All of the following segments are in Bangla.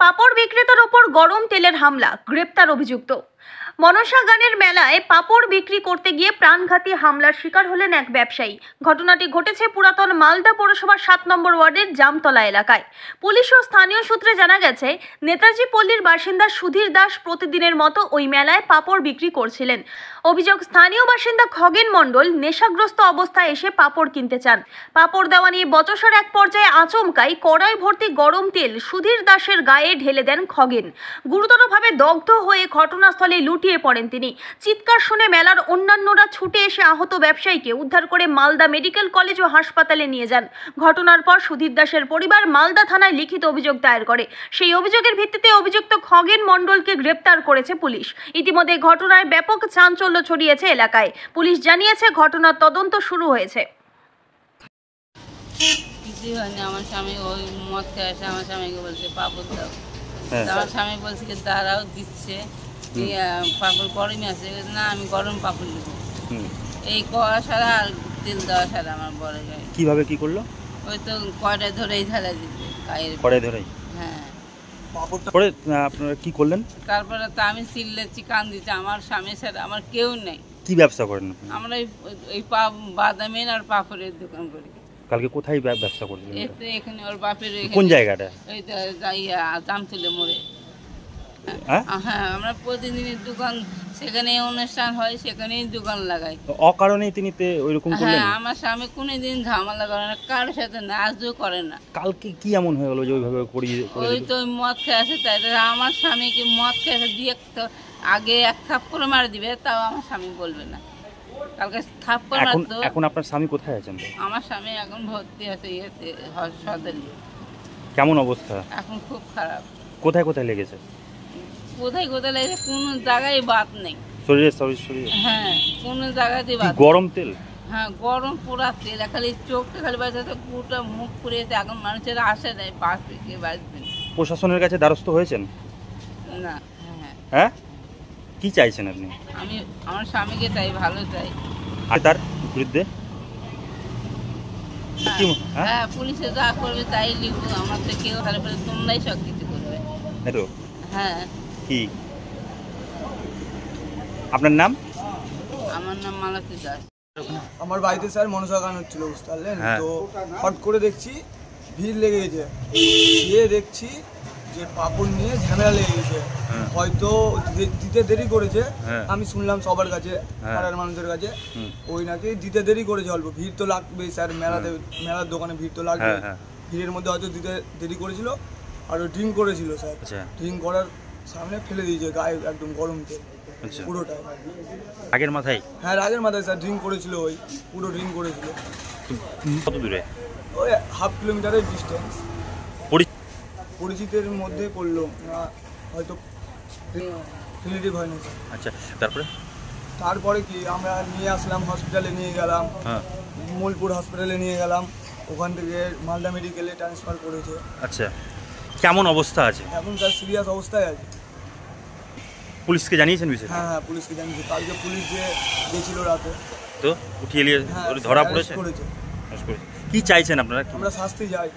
পাপড় বিক্রেতার ওপর গরম তেলের হামলা, গ্রেপ্তার অভিযুক্ত। মনসা গানের মেলায় পাপড় বিক্রি করতে গিয়ে প্রাণঘাতী হামলার শিকার হলেন এক ব্যবসায়ী। ঘটনাটি ঘটেছে পুরাতন মালদা পৌরসভার 7 নম্বর ওয়ার্ডের জামতলা এলাকায়। পুলিশ ও স্থানীয় সূত্রে জানা গেছে, নেতাজি পল্লীর বাসিন্দা সুধীর দাস প্রতিদিনের মতো ওই মেলায় পাপড় বিক্রি করছিলেন। অভিযোগ, স্থানীয় বাসিন্দা খগেন মণ্ডল নেশাগ্রস্ত অবস্থায় এসে পাপড় কিনতে চান। পাপড় দেওয়া নিয়ে বচসার এক পর্যায়ে আচমকাই কড়াই ভর্তি গরম তেল সুধীর দাসের গায়ে ঢেলে দেন খগেন। গুরুতরভাবে দগ্ধ হয়ে ঘটনাস্থলে লুটিয়ে পড়েন তিনি। চিৎকার শুনে মেলার অন্যান্যরা ছুটে এসে আহত ব্যবসায়ীকে উদ্ধার করে মালদা মেডিকেল কলেজ ও হাসপাতালে নিয়ে যান। ঘটনার পর সুধীর দাসের পরিবার মালদা থানায় লিখিত অভিযোগ দায়ের করে। সেই অভিযোগের ভিত্তিতে অভিযুক্ত খগেন মণ্ডলকে গ্রেপ্তার করেছে পুলিশ। ইতিমধ্যে ঘটনায় ব্যাপক চাঞ্চল্য ছড়িয়েছে এলাকায়। পুলিশ জানিয়েছে, ঘটনার তদন্ত শুরু হয়েছে। কিছুই হয়নি। আমার স্বামী ওই মদ খেয়ে আসে, আমার স্বামীকে বলছে পাপড় দাও। আমার স্বামী বলছে কি দাঁড়াও, দিচ্ছে পাপড় গরমই আছে না, আমি গরম পাপড় নেবো। এই কড়া সারা আর তেল দেওয়া সারা আমার বড় গায়ে। কিভাবে কি করলো? ওই তো কড়াই ধরেই ঢালা দিচ্ছে গায়ের। কড়াই ধরেই? হ্যাঁ। পরে আপনারা কি করলেন? তারপরে তো আমি চিল্লাচ্ছি, কান দিচ্ছি, আমার স্বামী ছাড়া আমার কেউ নেই। কি ব্যবসা করেন? আমরা এই বাদামের আর পাপড়ের দোকান করি। কালকে কোথায় ব্যবসা করছিলেন? এখানে ওর বাপের। কোন জায়গাটা? ওই জামতলা মোড়ে। হ্যাঁ, আমরা প্রতিদিনের দোকান, সেখানে অনুষ্ঠান হয়, সেখানেই দোকান লাগাই। অকারণেই তিনি ওইরকম করলেন? হ্যাঁ, আমার স্বামী কোনোদিন ঝামেলা করে না, কারোর সাথে না, আজও করে না। কালকে কি এমন হয়ে গেল যে ওইভাবে ওই তো মদ খেয়ে আসে, তাই আমার স্বামীকে মদ খেয়ে আসে দিয়ে আগে এক থাপ্পড় মারে দিবে, তাও আমার স্বামী বলবে না। কালকে থাপ্পড় মারতো। এখন আপনার স্বামী কোথায় আছেন? আমার স্বামী এখন ভর্তি আছে ইয়েতে, হাসপাতালে। কেমন অবস্থা? এখন খুব খারাপ। কোথায় কোথায় লেগেছে? কোথায় কোথায় লেগেছে কোনো জায়গায় বাদ নেই। শরীরে? হ্যাঁ, কোনো জায়গাতেই বাদ। গরম তেল? হ্যাঁ, গরম পোড়া তেল। খালি চোখটা খালি বাঁচাতে, পুরোটা মুখ পুড়িয়েছে। এখন মানুষের আসে নাই, বাঁচবে কে বাঁচবে। প্রশাসনের কাছে দ্বারস্থ হয়েছেন? না। হ্যাঁ, কি চাইছেন আপনি? আমি আমার স্বামীকে চাই, ভালো চাই। আর তার বিরুদ্ধে? হ্যাঁ, পুলিশে যা করবে তাই লিখবো। আমার তো কেউ তাহলে পরে তোমরাই সব কিছু করবে। হ্যাঁ। কি আপনার নাম? আমার নাম মালতী দাস। আমার বাড়িতে স্যার মনসা গান হচ্ছিল, বুঝতে পারলেন তো। হট করে দেখছি ভিড় লেগে গেছে, গিয়ে দেখছি যে পাপড় নিয়ে ঝামেলা লেগে গেছে। হয়তো দিতে দেরি করেছে, আমি শুনলাম সবার কাছে, পাড়ার মানুষের কাছে, ওই নাকি দিতে দেরি করেছে অল্প। ভিড় তো লাগবেই স্যার, মেলার দোকানে ভিড় তো লাগবে। ভিড়ের মধ্যে হয়তো দিতে দেরি করেছিল, আর ও ড্রিঙ্ক করেছিল স্যার। ড্রিঙ্ক করার সামনে ফেলে দিয়েছে গায়ে একদম গরম তেল পুরোটাই। আগের মাথায়? হ্যাঁ, আগের মাথায় স্যার ড্রিঙ্ক করেছিল, ওই পুরো ড্রিঙ্ক করেছিল। কত দূরে? ওই হাফ কিলোমিটারের ডিস্টেন্স। পরিচিতের মধ্যে পড়লো না, হয়তো রিলেটিভ হয়নি স্যার। আচ্ছা, তারপরে কি আমরা নিয়ে আসলাম, হসপিটালে নিয়ে গেলাম, মোলপুর হসপিটালে নিয়ে গেলাম, ওখান থেকে মালদা মেডিকেলে ট্রান্সফার করেছে। আচ্ছা, কেমন অবস্থা আছে এখন? স্যার সিরিয়াস অবস্থায় আছে। পুলিশকে জানিয়েছেন বিষয়টা? হ্যাঁ, পুলিশকে জানিয়েছি। কালকে পুলিশ গেছিল রাতে, তো উঠিয়ে নিয়ে ধরা পড়েছে। কি চাইছেন আপনারা? আমরা শাস্তি চাই।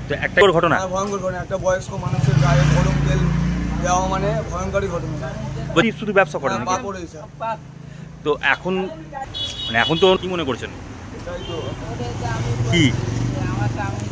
তো একটা ঘটনা, ভয়ঙ্কর ঘটনা, একটা বয়স্ক মানুষের গায়ে গরম তেল দেওয়া মানে ভয়ঙ্করই ঘটনা। শুধু ব্যবসা করেন? তো এখন তো কি মনে করছেন? এটাই তো কি আমার স্বামী